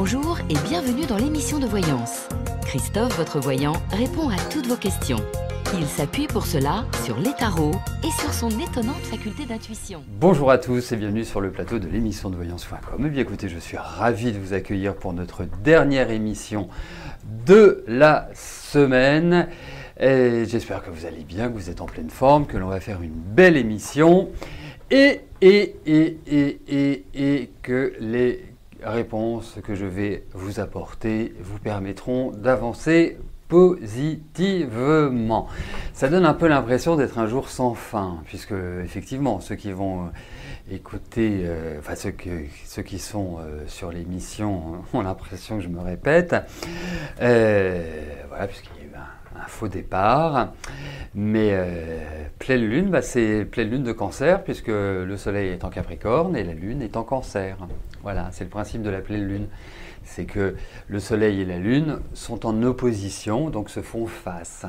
Bonjour et bienvenue dans l'émission de voyance. Christophe, votre voyant, répond à toutes vos questions. Il s'appuie pour cela sur les tarots et sur son étonnante faculté d'intuition. Bonjour à tous et bienvenue sur le plateau de l'émission de voyance.com. Et bien écoutez, je suis ravi de vous accueillir pour notre dernière émission de la semaine. Et j'espère que vous allez bien, que vous êtes en pleine forme, que l'on va faire une belle émission et que les réponses que je vais vous apporter vous permettront d'avancer positivement. Ça donne un peu l'impression d'être un jour sans fin, puisque effectivement ceux qui vont écouter, ceux qui sont sur l'émission ont l'impression que je me répète, voilà, puisqu'il y a eu un faux départ. Mais pleine lune, c'est pleine lune de Cancer, puisque le soleil est en Capricorne et la lune est en Cancer. Voilà, c'est le principe de la pleine lune. C'est que le soleil et la lune sont en opposition, donc se font face.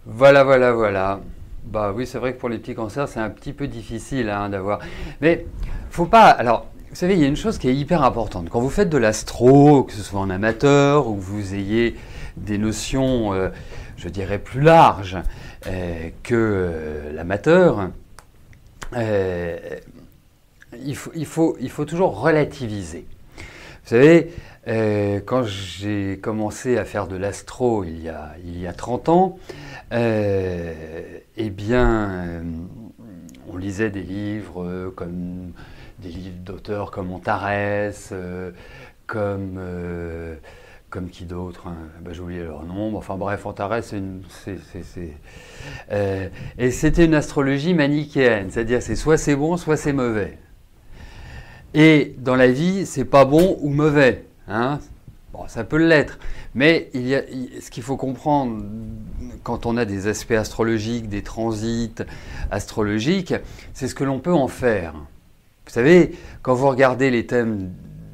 Voilà. Bah oui, c'est vrai que pour les petits cancers, c'est un petit peu difficile d'avoir. Mais faut pas. Alors, vous savez, il y a une chose qui est hyper importante. Quand vous faites de l'astro, que ce soit en amateur ou que vous ayez des notions, je dirais, plus larges que l'amateur, il faut toujours relativiser. Vous savez, quand j'ai commencé à faire de l'astro il y a 30 ans, on lisait des livres comme des livres d'auteurs comme Antares, comme qui d'autre, j'ai oublié leur nom. Enfin bref, Antares, et c'était une astrologie manichéenne, c'est-à-dire soit c'est bon, soit c'est mauvais. Et dans la vie, c'est pas bon ou mauvais. Bon, ça peut l'être. Mais ce qu'il faut comprendre quand on a des aspects astrologiques, des transits astrologiques, c'est ce que l'on peut en faire. Vous savez, quand vous regardez les thèmes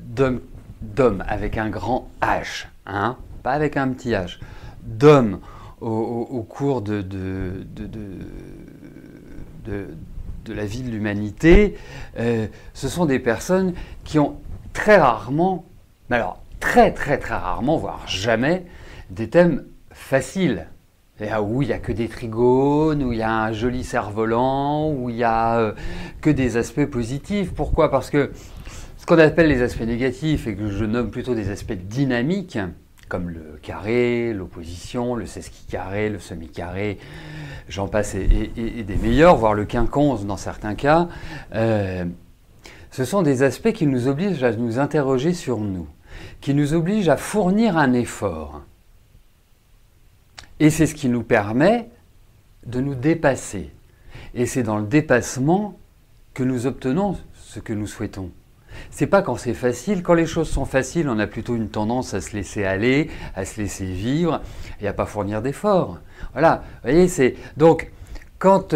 d'hommes avec un grand H, pas avec un petit H, d'hommes au cours de la vie de l'humanité, ce sont des personnes qui ont très rarement, mais alors très rarement, voire jamais, des thèmes faciles. Où il n'y a que des trigones, où il y a un joli cerf-volant, où il n'y a que des aspects positifs. Pourquoi ? Parce que ce qu'on appelle les aspects négatifs, et que je nomme plutôt des aspects dynamiques, comme le carré, l'opposition, le sesquicarré, le semi-carré, j'en passe et des meilleurs, voire le quinconce dans certains cas, ce sont des aspects qui nous obligent à nous interroger sur nous, qui nous obligent à fournir un effort. Et c'est ce qui nous permet de nous dépasser. Et c'est dans le dépassement que nous obtenons ce que nous souhaitons. C'est pas quand c'est facile. Quand les choses sont faciles, on a plutôt une tendance à se laisser aller, à se laisser vivre et à pas fournir d'efforts. Voilà. Vous voyez, c'est donc quand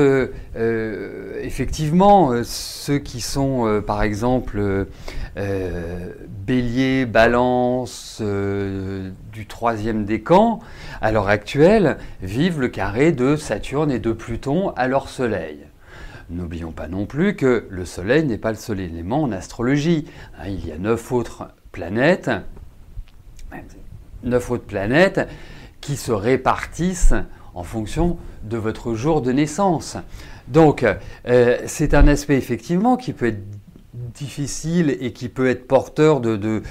effectivement ceux qui sont par exemple Bélier, Balance du troisième décan, à l'heure actuelle, vivent le carré de Saturne et de Pluton à leur soleil. N'oublions pas non plus que le soleil n'est pas le seul élément en astrologie. Il y a 9 autres planètes qui se répartissent en fonction de votre jour de naissance. Donc, c'est un aspect effectivement qui peut être difficile et qui peut être porteur je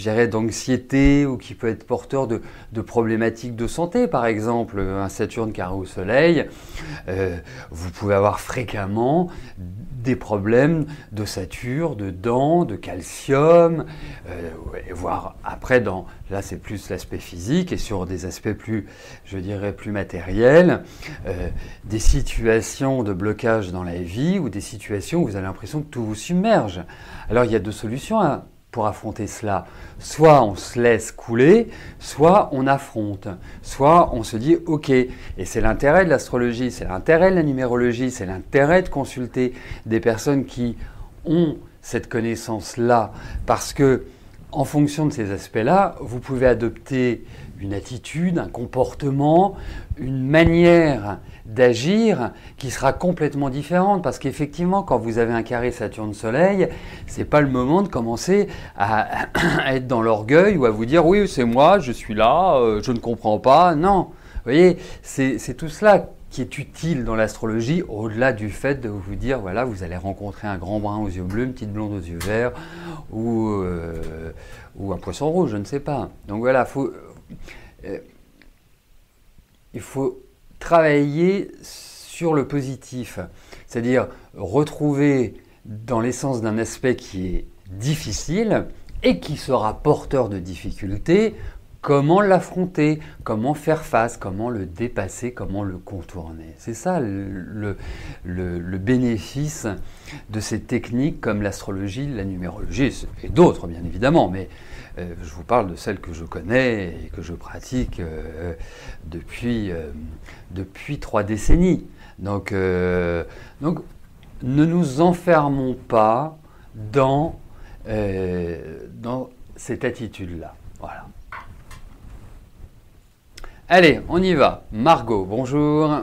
dirais, d'anxiété ou qui peut être porteur de problématiques de santé. Par exemple, un Saturne carré au Soleil, vous pouvez avoir fréquemment des problèmes d'ossature, de dents, de calcium, voire après, là c'est plus l'aspect physique et sur des aspects plus, je dirais, plus matériels, des situations de blocage dans la vie ou des situations où vous avez l'impression que tout vous submerge. Alors il y a 2 solutions pour affronter cela. Soit on se laisse couler, soit on affronte. Soit on se dit « ok ». Et c'est l'intérêt de l'astrologie, c'est l'intérêt de la numérologie, c'est l'intérêt de consulter des personnes qui ont cette connaissance-là. Parce que, en fonction de ces aspects-là, vous pouvez adopter une attitude, un comportement, une manière d'agir qui sera complètement différente. Parce qu'effectivement, quand vous avez un carré Saturne-Soleil, c'est pas le moment de commencer à être dans l'orgueil ou à vous dire « oui, c'est moi, je suis là, je ne comprends pas ». Non, vous voyez, c'est tout cela qui est utile dans l'astrologie, au-delà du fait de vous dire, voilà, vous allez rencontrer un grand brun aux yeux bleus, une petite blonde aux yeux verts, ou un poisson rouge, je ne sais pas. Donc voilà, il faut travailler sur le positif, c'est-à-dire retrouver dans l'essence d'un aspect qui est difficile et qui sera porteur de difficultés, comment l'affronter, comment faire face, comment le dépasser, comment le contourner. C'est ça le bénéfice de ces techniques comme l'astrologie, la numérologie et d'autres bien évidemment, mais je vous parle de celles que je connais et que je pratique depuis 3 décennies. Donc ne nous enfermons pas dans cette attitude-là. Voilà. Allez, on y va. Margot, bonjour.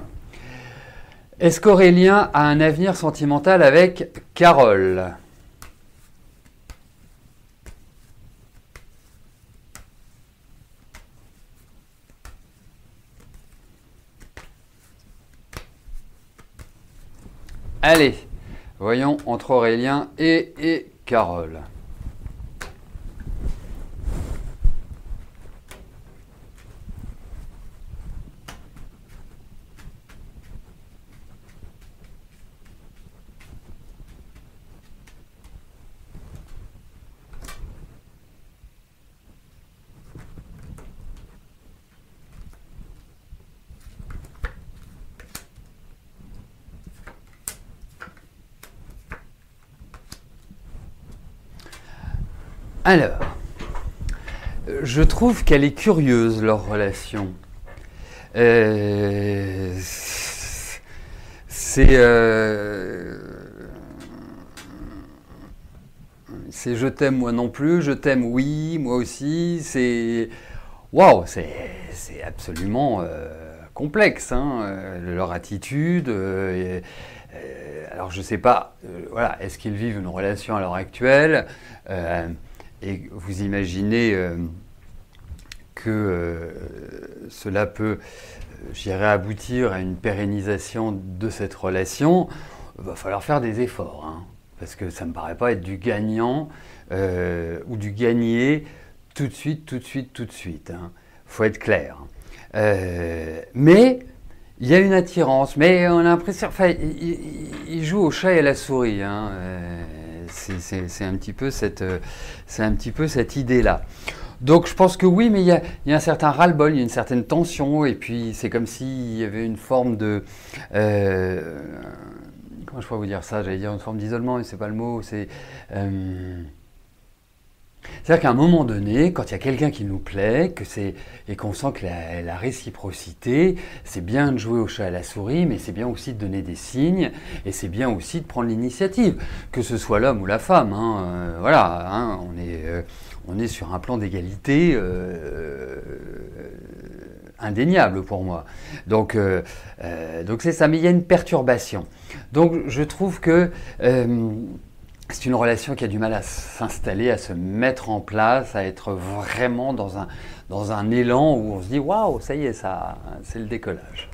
Est-ce qu'Aurélien a un avenir sentimental avec Carole ? Allez, voyons entre Aurélien et Carole. Alors, je trouve qu'elle est curieuse, leur relation. C'est je t'aime moi non plus, je t'aime oui, moi aussi. C'est waouh, c'est absolument complexe, hein, leur attitude. Alors je sais pas, voilà, est-ce qu'ils vivent une relation à l'heure actuelle et vous imaginez que cela peut, j'irai aboutir à une pérennisation de cette relation, il va falloir faire des efforts, hein, parce que ça ne me paraît pas être du gagnant ou du gagné tout de suite. Hein. Faut être clair. Mais il y a une attirance, mais on a l'impression, enfin, il joue au chat et à la souris. Hein. C'est un petit peu cette idée-là. Donc je pense que oui, mais il y a un certain ras-le-bol, il y a une certaine tension, et puis c'est comme s'il y avait une forme de... comment je pourrais vous dire ça? J'allais dire une forme d'isolement, mais c'est pas le mot. C'est-à-dire qu'à un moment donné, quand il y a quelqu'un qui nous plaît, et qu'on sent que la réciprocité, c'est bien de jouer au chat à la souris, mais c'est bien aussi de donner des signes, et c'est bien aussi de prendre l'initiative, que ce soit l'homme ou la femme. Hein, voilà, hein, on est sur un plan d'égalité indéniable pour moi. Donc c'est ça, mais il y a une perturbation. Donc je trouve que c'est une relation qui a du mal à s'installer, à se mettre en place, à être vraiment dans un élan où on se dit « Waouh, ça y est, ça, c'est le décollage ».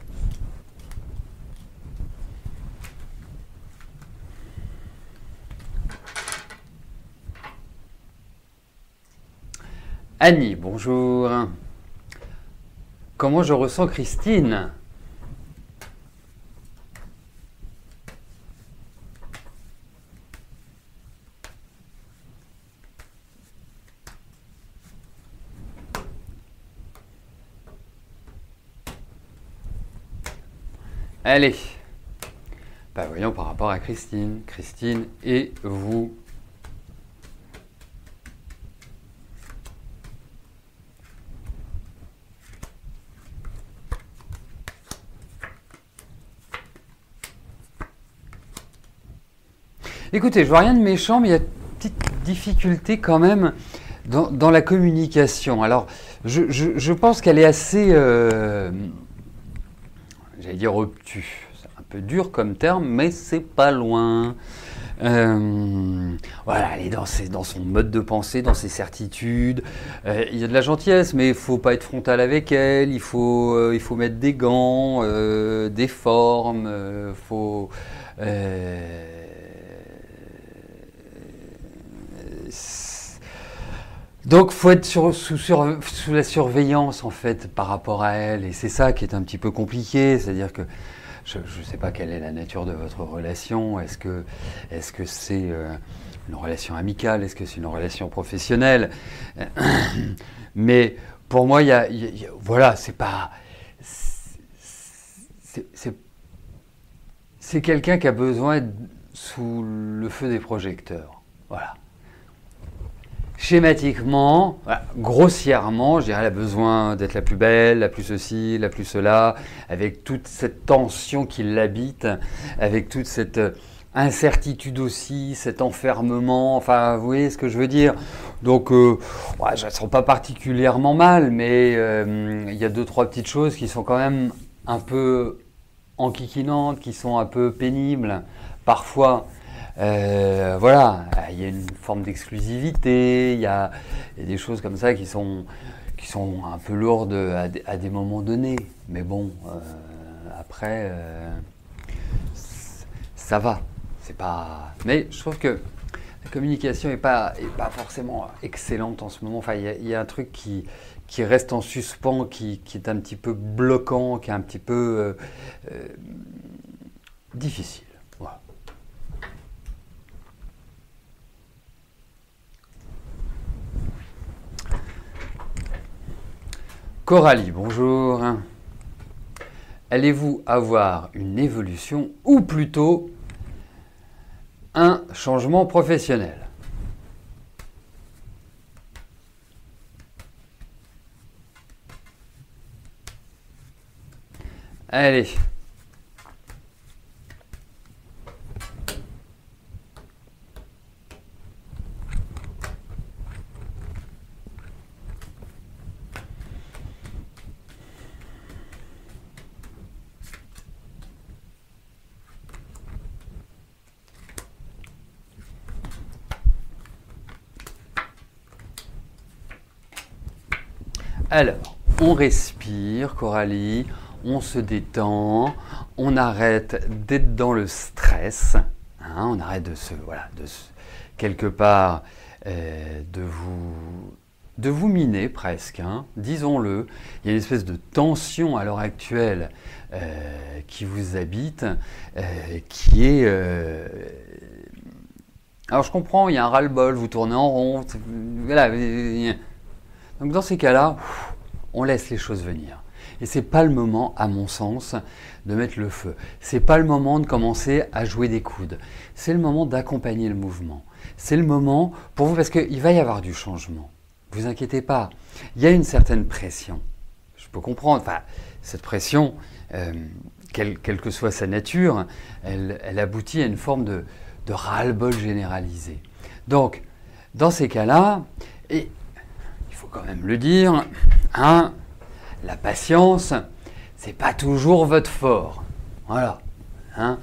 Annie, bonjour. Comment je ressens Christine ? Allez, bah voyons par rapport à Christine. Christine et vous. Écoutez, je vois rien de méchant, mais il y a une petite difficulté quand même dans la communication, alors je pense qu'elle est assez, j'allais dire obtus. C'est un peu dur comme terme, mais c'est pas loin. Voilà, elle est dans son mode de pensée, dans ses certitudes. Il y a de la gentillesse, mais il faut pas être frontal avec elle. Il faut mettre des gants, des formes. Donc, faut être sous la surveillance en fait par rapport à elle, et c'est ça qui est un petit peu compliqué. C'est-à-dire que je ne sais pas quelle est la nature de votre relation. Est-ce que c'est une relation amicale? Est-ce que c'est une relation professionnelle? Mais pour moi, voilà, c'est pas. C'est quelqu'un qui a besoin d'être sous le feu des projecteurs. Voilà. Schématiquement, voilà, grossièrement, je dirais, elle a besoin d'être la plus belle, la plus ceci, la plus cela, avec toute cette tension qui l'habite, avec toute cette incertitude aussi, cet enfermement, enfin, vous voyez ce que je veux dire. Donc, ouais, je ne la sens pas particulièrement mal, mais il y a 2-3 petites choses qui sont quand même un peu enquiquinantes, qui sont un peu pénibles, parfois. Voilà, il y a une forme d'exclusivité, il y a des choses comme ça qui sont un peu lourdes à des moments donnés. Mais bon, après, ça va. C'est pas. Mais je trouve que la communication est pas forcément excellente en ce moment. Enfin, il y a un truc qui reste en suspens, qui est un petit peu bloquant, qui est un petit peu difficile. Voilà. Coralie, bonjour. Allez-vous avoir une évolution ou plutôt un changement professionnel? Allez. Alors, on respire, Coralie, on se détend, on arrête d'être dans le stress, hein, on arrête quelque part, de vous miner presque, hein, disons-le. Il y a une espèce de tension à l'heure actuelle qui vous habite, qui est... alors je comprends, il y a un ras-le-bol, vous tournez en rond, voilà. Donc dans ces cas-là, on laisse les choses venir. Et c'est pas le moment, à mon sens, de mettre le feu. C'est pas le moment de commencer à jouer des coudes. C'est le moment d'accompagner le mouvement. C'est le moment pour vous, parce qu'il va y avoir du changement. Ne vous inquiétez pas. Il y a une certaine pression. Je peux comprendre. Enfin, cette pression, quelle que soit sa nature, elle aboutit à une forme de ras-le-bol généralisé. Donc, dans ces cas-là, et il faut quand même le dire, hein, la patience, c'est pas toujours votre fort. Voilà. Hein.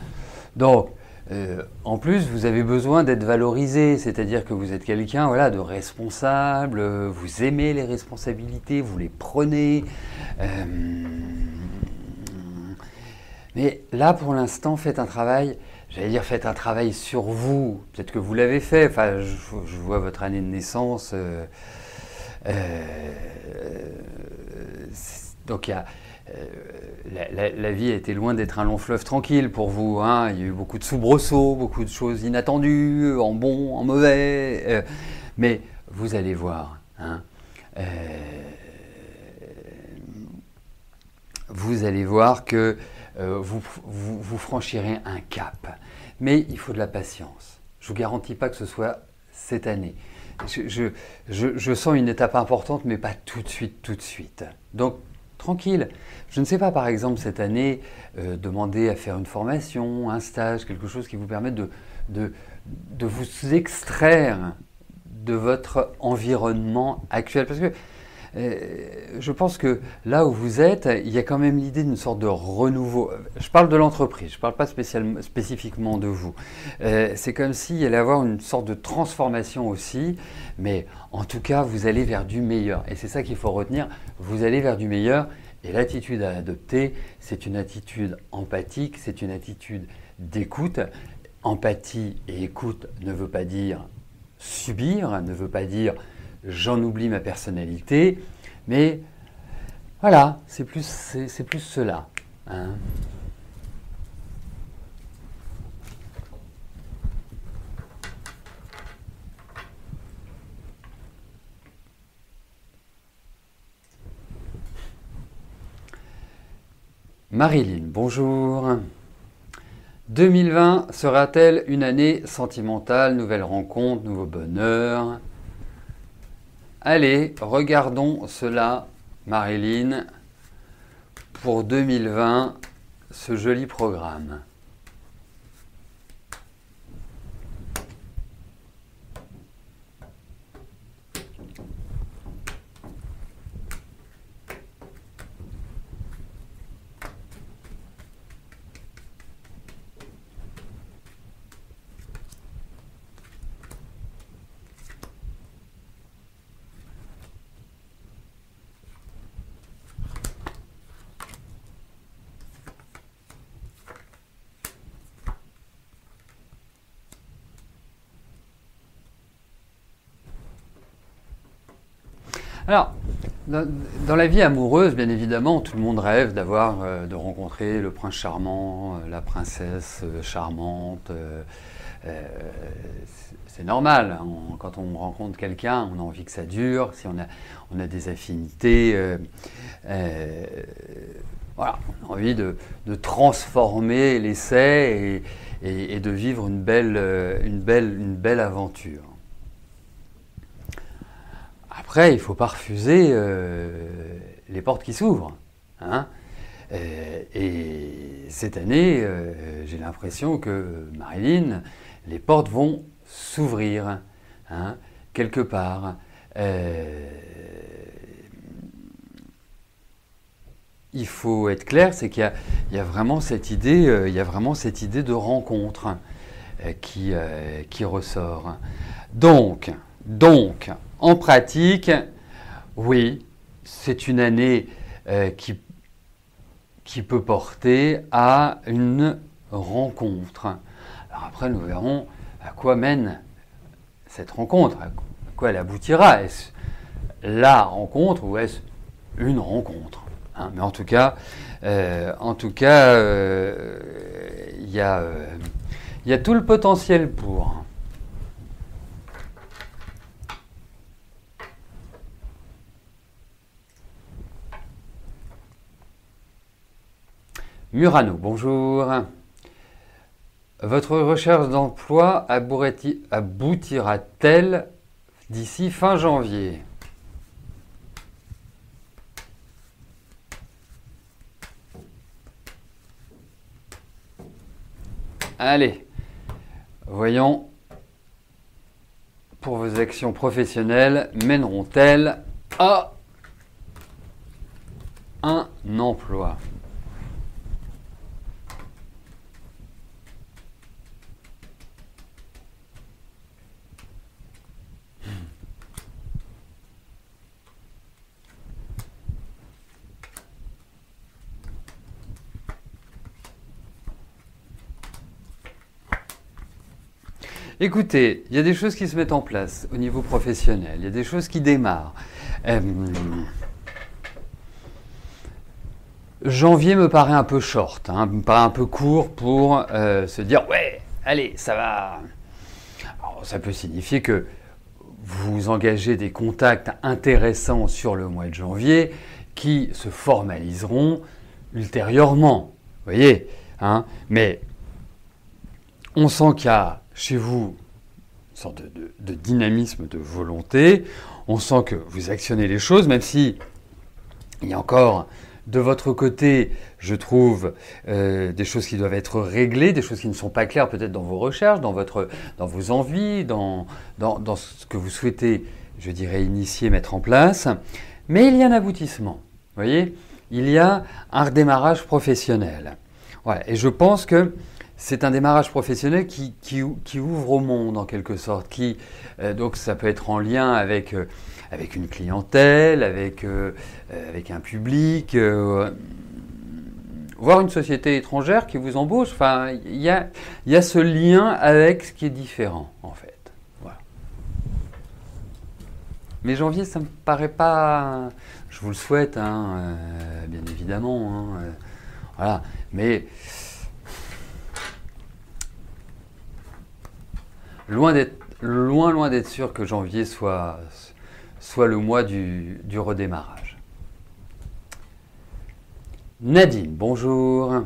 Donc, en plus, vous avez besoin d'être valorisé, c'est-à-dire que vous êtes quelqu'un, voilà, de responsable, vous aimez les responsabilités, vous les prenez. Mais là, pour l'instant, faites un travail sur vous. Peut-être que vous l'avez fait. Enfin, je vois votre année de naissance. Donc, la vie a été loin d'être un long fleuve tranquille pour vous. Hein. Il y a eu beaucoup de soubresauts, beaucoup de choses inattendues, en bon, en mauvais. Mais vous allez voir. Hein. Vous allez voir que vous franchirez un cap. Mais il faut de la patience. Je ne vous garantis pas que ce soit cette année. Je sens une étape importante, mais pas tout de suite. Donc, tranquille. Je ne sais pas, par exemple, cette année, demander à faire une formation, un stage, quelque chose qui vous permette de vous extraire de votre environnement actuel. Parce que je pense que là où vous êtes, il y a quand même l'idée d'une sorte de renouveau. Je parle de l'entreprise, je ne parle pas spécifiquement de vous. C'est comme s'il y allait avoir une sorte de transformation aussi, mais en tout cas, vous allez vers du meilleur. Et c'est ça qu'il faut retenir, vous allez vers du meilleur. Et l'attitude à adopter, c'est une attitude empathique, c'est une attitude d'écoute. Empathie et écoute ne veut pas dire subir, ne veut pas dire j'en oublie ma personnalité, mais voilà, c'est plus cela. Hein. Marilyn, bonjour. 2020 sera-t-elle une année sentimentale, nouvelle rencontre, nouveau bonheur? Allez, regardons cela, Marilyn, pour 2020, ce joli programme. Alors, dans la vie amoureuse, bien évidemment, tout le monde rêve de rencontrer le prince charmant, la princesse charmante. C'est normal. Quand on rencontre quelqu'un, on a envie que ça dure. Si on a des affinités, voilà, on a envie de transformer l'essai et de vivre une belle aventure. Après, il ne faut pas refuser les portes qui s'ouvrent. Hein. Et cette année, j'ai l'impression que, Marilyn, les portes vont s'ouvrir, hein, quelque part. Il faut être clair, c'est qu'il y a vraiment cette idée, de rencontre qui ressort. Donc, en pratique, oui, c'est une année qui peut porter à une rencontre. Alors après, nous verrons à quoi mène cette rencontre, à quoi elle aboutira. Est-ce la rencontre ou est-ce une rencontre, hein? Mais en tout cas, il y a tout le potentiel pour. Murano, bonjour. Votre recherche d'emploi aboutira-t-elle d'ici fin janvier? Allez, voyons, pour vos actions professionnelles, mèneront-elles à un emploi? Écoutez, il y a des choses qui se mettent en place au niveau professionnel, il y a des choses qui démarrent. Janvier me paraît un peu short, hein, me paraît un peu court pour se dire « ouais, allez, ça va ». Alors, ça peut signifier que vous engagez des contacts intéressants sur le mois de janvier qui se formaliseront ultérieurement, vous voyez, hein, mais on sent qu'il y a chez vous une sorte de dynamisme, de volonté. On sent que vous actionnez les choses, même si il y a encore De votre côté, je trouve des choses qui doivent être réglées, des choses qui ne sont pas claires peut-être dans vos recherches, dans vos envies, dans ce que vous souhaitez, je dirais, initier, mettre en place. Mais il y a un aboutissement, vous voyez, il y a un redémarrage professionnel. Voilà. Et je pense que c'est un démarrage professionnel qui ouvre au monde en quelque sorte. Donc ça peut être en lien avec une clientèle, avec un public, voire une société étrangère qui vous embauche. Enfin, il y a ce lien avec ce qui est différent en fait. Voilà. Mais janvier, ça me paraît pas. Je vous le souhaite, hein, bien évidemment. Hein, voilà. Mais loin d'être sûr que janvier soit le mois du redémarrage. Nadine, bonjour.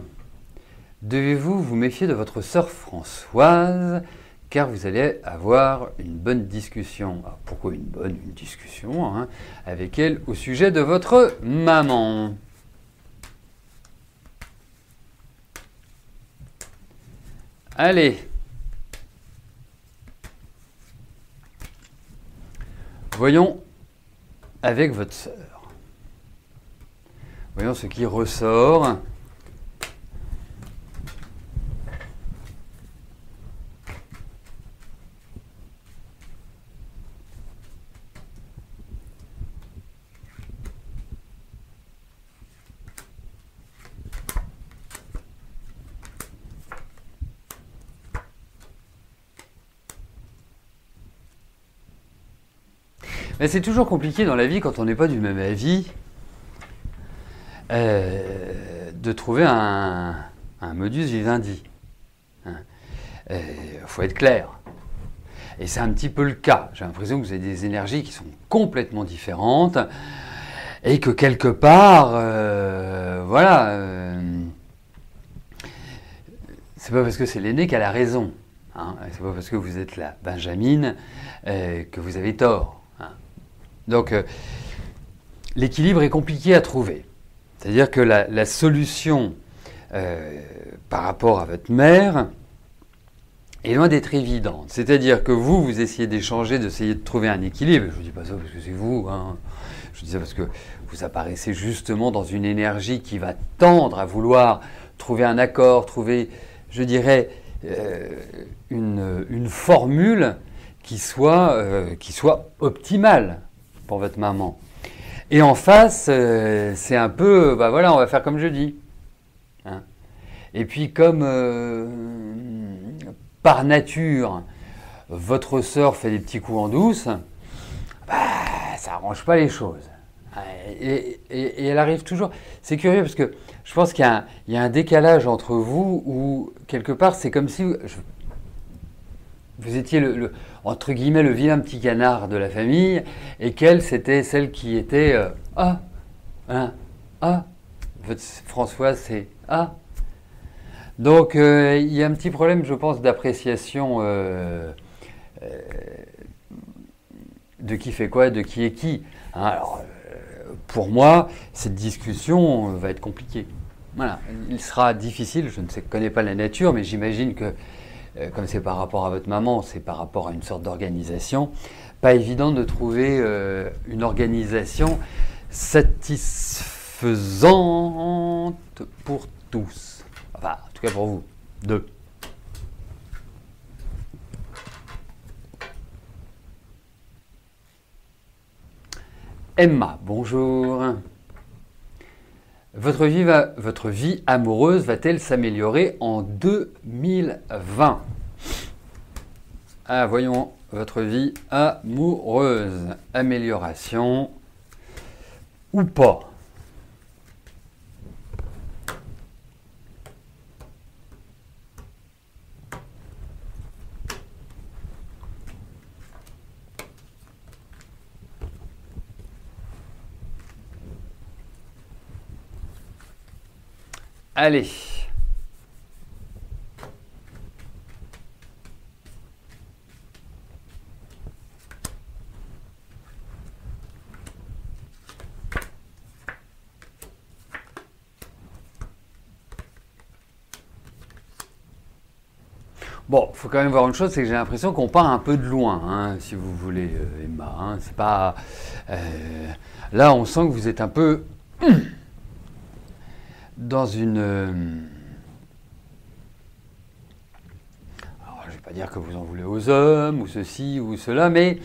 Devez-vous vous méfier de votre sœur Françoise, car vous allez avoir une bonne discussion. Alors, pourquoi une discussion hein, avec elle au sujet de votre maman? Allez. Voyons avec votre sœur. Voyons ce qui ressort. Mais c'est toujours compliqué dans la vie quand on n'est pas du même avis de trouver un modus vivendi. Il faut être clair. Et c'est un petit peu le cas. J'ai l'impression que vous avez des énergies qui sont complètement différentes et que quelque part, c'est pas parce que c'est l'aîné qu'elle a raison. Hein, c'est pas parce que vous êtes la Benjamine que vous avez tort. Hein. Donc, l'équilibre est compliqué à trouver. C'est-à-dire que la solution par rapport à votre mère est loin d'être évidente. C'est-à-dire que vous essayez d'échanger, d'essayer de trouver un équilibre. Je ne vous dis pas ça parce que c'est vous. Hein. Je dis ça parce que vous apparaissez justement dans une énergie qui va tendre à vouloir trouver un accord, trouver, je dirais, une formule qui soit optimale pour votre maman. Et en face, c'est un peu, on va faire comme je dis. Hein. Et puis comme par nature, votre sœur fait des petits coups en douce, ça n'arrange pas les choses. Et elle arrive toujours. C'est curieux parce que je pense qu'il y a un décalage entre vous où, quelque part, c'est comme si vous étiez entre guillemets, le vilain petit canard de la famille et qu'elle, c'était celle qui était votre Françoise, c'est Donc, il y a un petit problème, je pense, d'appréciation de qui fait quoi, de qui est qui. Hein, alors, pour moi, cette discussion va être compliquée. Voilà, il sera difficile, je ne connais pas la nature, mais j'imagine que, comme c'est par rapport à votre maman, c'est par rapport à une sorte d'organisation, pas évident de trouver une organisation satisfaisante pour tous. Enfin, en tout cas pour vous, deux. Emma, bonjour. Votre vie amoureuse va-t-elle s'améliorer en 2020? Voyons votre vie amoureuse. Amélioration ou pas? Allez. Bon, il faut quand même voir une chose, c'est que j'ai l'impression qu'on part un peu de loin, hein, si vous voulez, Emma. Hein. C'est pas, là, on sent que vous êtes un peu dans une... alors, je ne vais pas dire que vous en voulez aux hommes, ou ceci, ou cela, mais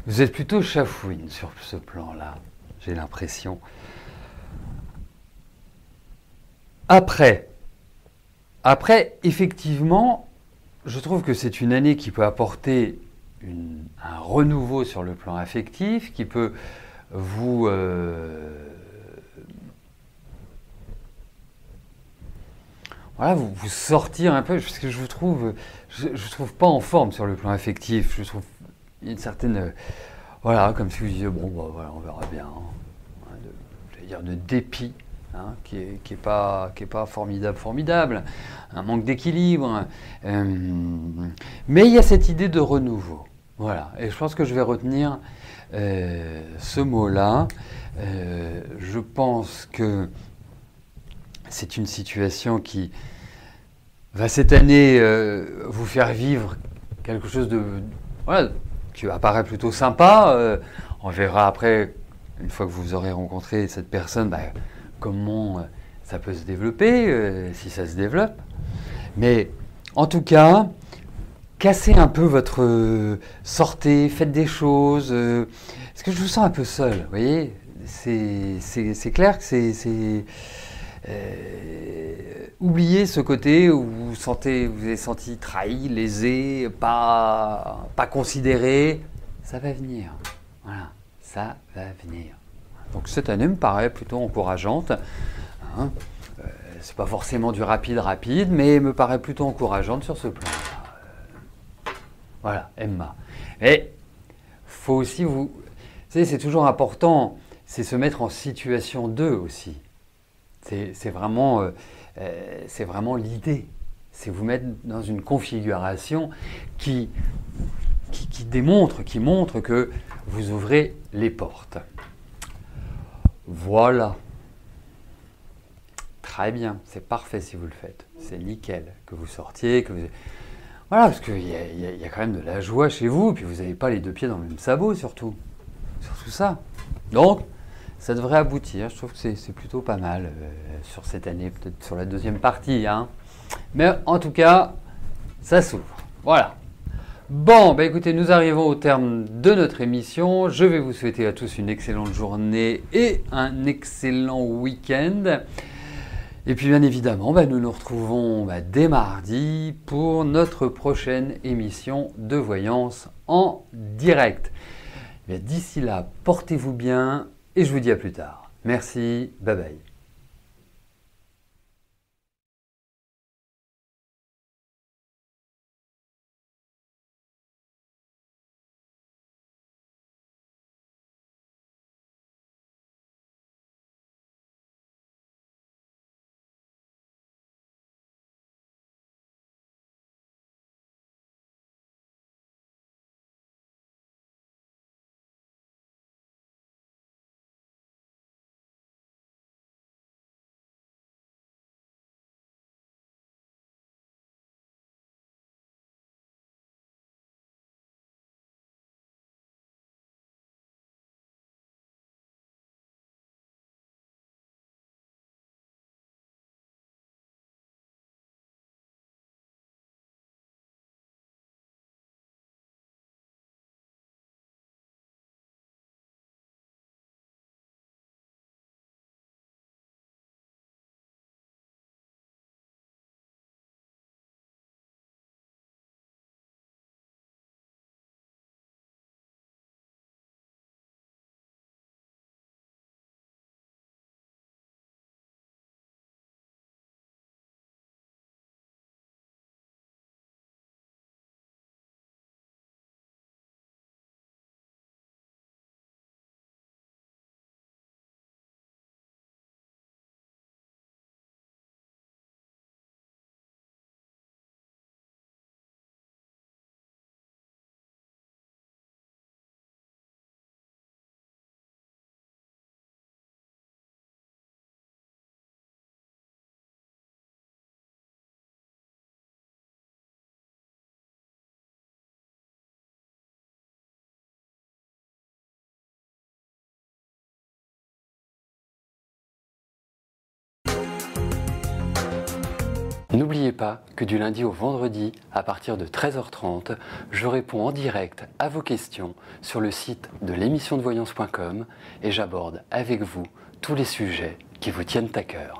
vous êtes plutôt chafouine sur ce plan-là, j'ai l'impression. Après, effectivement, je trouve que c'est une année qui peut apporter un renouveau sur le plan affectif, qui peut vous... voilà, vous sortir un peu, parce que je vous trouve pas en forme sur le plan affectif. Je trouve une certaine... voilà, comme si vous disiez, bon, bah, voilà, on verra bien. Hein, j'allais dire de dépit. Hein, qui est pas formidable, un manque d'équilibre, mais il y a cette idée de renouveau, voilà, et je pense que je vais retenir ce mot-là. Je pense que c'est une situation qui va cette année vous faire vivre quelque chose de, voilà, qui apparaît plutôt sympa. On verra après, une fois que vous aurez rencontré cette personne, bah, comment ça peut se développer, si ça se développe. Mais en tout cas, cassez un peu votre... sortez, faites des choses. Parce que je vous sens un peu seul, vous voyez. C'est clair que c'est oubliez ce côté où vous avez senti trahi, lésé, pas considéré. Ça va venir. Voilà, ça va venir. Donc cette année me paraît plutôt encourageante. Hein. C'est pas forcément du rapide, mais me paraît plutôt encourageante sur ce plan. Voilà, Emma. Et faut aussi vous... Vous savez, c'est toujours important, c'est se mettre en situation d'eux aussi. C'est vraiment l'idée. C'est vous mettre dans une configuration qui montre que vous ouvrez les portes. Voilà. Très bien, c'est parfait si vous le faites. C'est nickel que vous sortiez, que vous... Voilà, parce qu'il y a quand même de la joie chez vous, et puis vous n'avez pas les deux pieds dans le même sabot, surtout. Surtout ça. Donc, ça devrait aboutir. Je trouve que c'est plutôt pas mal sur cette année, peut-être sur la deuxième partie. Hein. Mais en tout cas, ça s'ouvre. Voilà. Bon, bah écoutez, nous arrivons au terme de notre émission. Je vais vous souhaiter à tous une excellente journée et un excellent week-end. Et puis bien évidemment, bah, nous nous retrouvons dès mardi pour notre prochaine émission de voyance en direct. D'ici là, portez-vous bien et je vous dis à plus tard. Merci, bye bye. N'oubliez pas que du lundi au vendredi, à partir de 13h30, je réponds en direct à vos questions sur le site de l'émissiondevoyance.com et j'aborde avec vous tous les sujets qui vous tiennent à cœur.